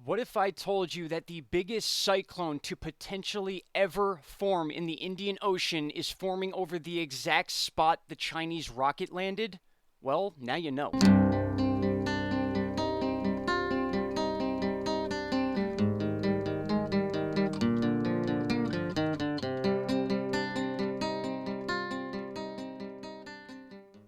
What if I told you that the biggest cyclone to potentially ever form in the Indian Ocean is forming over the exact spot the Chinese rocket landed? Well, now you know.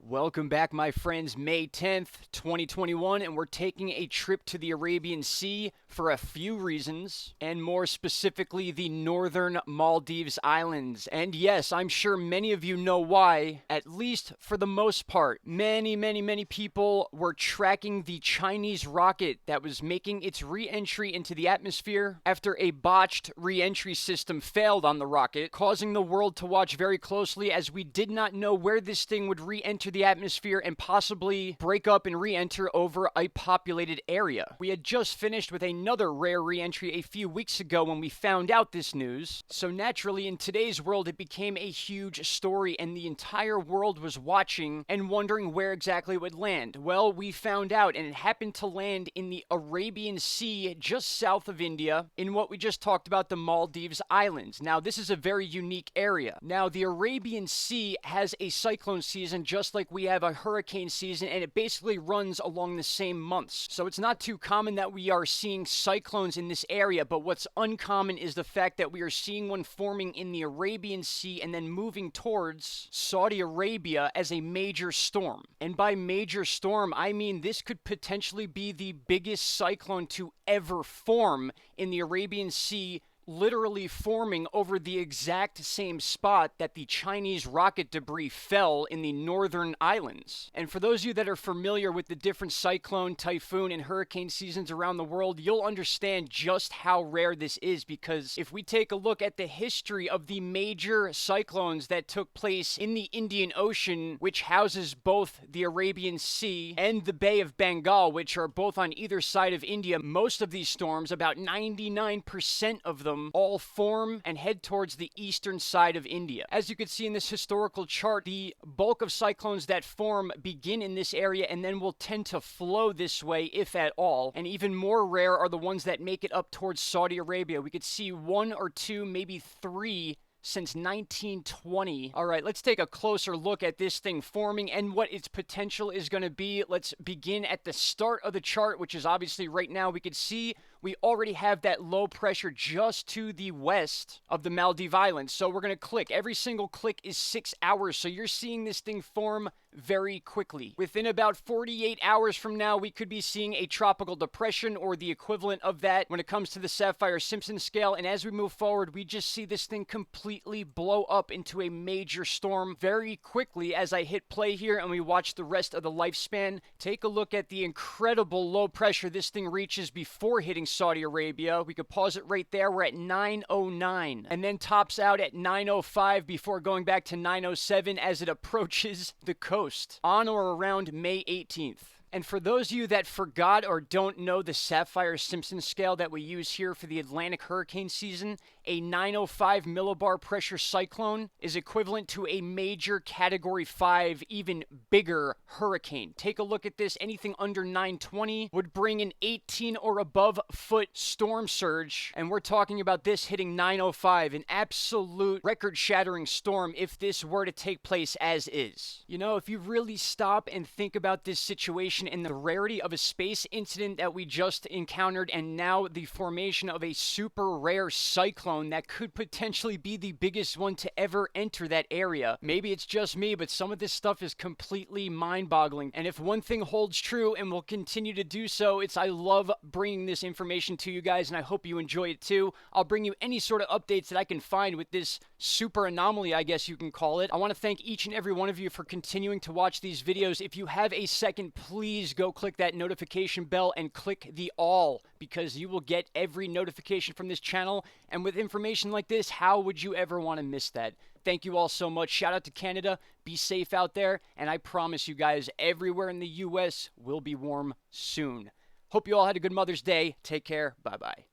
Welcome back, my friends. May 10th, 2021, and we're taking a trip to the Arabian Sea for a few reasons, and more specifically, the northern Maldives Islands. And yes, I'm sure many of you know why, at least for the most part. Many people were tracking the Chinese rocket that was making its re-entry into the atmosphere after a botched re-entry system failed on the rocket, causing the world to watch very closely as we did not know where this thing would re-enter the atmosphere and possibly break up and re-enter over a populated area. We had just finished with another rare re-entry a few weeks ago when we found out this news. So naturally, in today's world, it became a huge story and the entire world was watching and wondering where exactly it would land. Well, we found out, and it happened to land in the Arabian Sea just south of India in what we just talked about, the Maldives Islands. Now, this is a very unique area. Now, the Arabian Sea has a cyclone season just like we have a hurricane season, and it basically runs along the same months. So it's not too common that we are seeing cyclones in this area, but what's uncommon is the fact that we are seeing one forming in the Arabian Sea and then moving towards Saudi Arabia as a major storm. And by major storm, I mean this could potentially be the biggest cyclone to ever form in the Arabian Sea, literally forming over the exact same spot that the Chinese rocket debris fell in the northern islands. And for those of you that are familiar with the different cyclone, typhoon, and hurricane seasons around the world, you'll understand just how rare this is, because if we take a look at the history of the major cyclones that took place in the Indian Ocean, which houses both the Arabian Sea and the Bay of Bengal, which are both on either side of India, most of these storms, about 99% of them, all form and head towards the eastern side of India. As you can see in this historical chart, the bulk of cyclones that form begin in this area and then will tend to flow this way, if at all. And even more rare are the ones that make it up towards Saudi Arabia. We could see one or two, maybe three since 1920. All right, let's take a closer look at this thing forming and what its potential is going to be. Let's begin at the start of the chart, which is obviously right now. We could see we already have that low pressure just to the west of the Maldives Islands. So we're going to click. Every single click is 6 hours. So you're seeing this thing form very quickly. Within about 48 hours from now, we could be seeing a tropical depression or the equivalent of that when it comes to the Saffir-Simpson scale. And as we move forward, we just see this thing completely blow up into a major storm very quickly as I hit play here and we watch the rest of the lifespan. Take a look at the incredible low pressure this thing reaches before hitting Saudi Arabia. We could pause it right there. We're at 909 and then tops out at 905 before going back to 907 as it approaches the coast on or around May 18th. And for those of you that forgot or don't know the Saffir-Simpson scale that we use here for the Atlantic hurricane season, a 905 millibar pressure cyclone is equivalent to a major Category 5, even bigger hurricane. Take a look at this. Anything under 920 would bring an 18 or above foot storm surge. And we're talking about this hitting 905, an absolute record-shattering storm if this were to take place as is. You know, if you really stop and think about this situation and the rarity of a space incident that we just encountered, and now the formation of a super rare cyclone that could potentially be the biggest one to ever enter that area. Maybe it's just me, but some of this stuff is completely mind-boggling. And if one thing holds true and will continue to do so, it's I love bringing this information to you guys, and I hope you enjoy it too. I'll bring you any sort of updates that I can find with this super anomaly, I guess you can call it. I want to thank each and every one of you for continuing to watch these videos. If you have a second, please go click that notification bell and click the all, because you will get every notification from this channel. And with information like this, how would you ever want to miss that? Thank you all so much. Shout out to Canada. Be safe out there. And I promise you guys, everywhere in the US will be warm soon. Hope you all had a good Mother's Day. Take care. Bye-bye.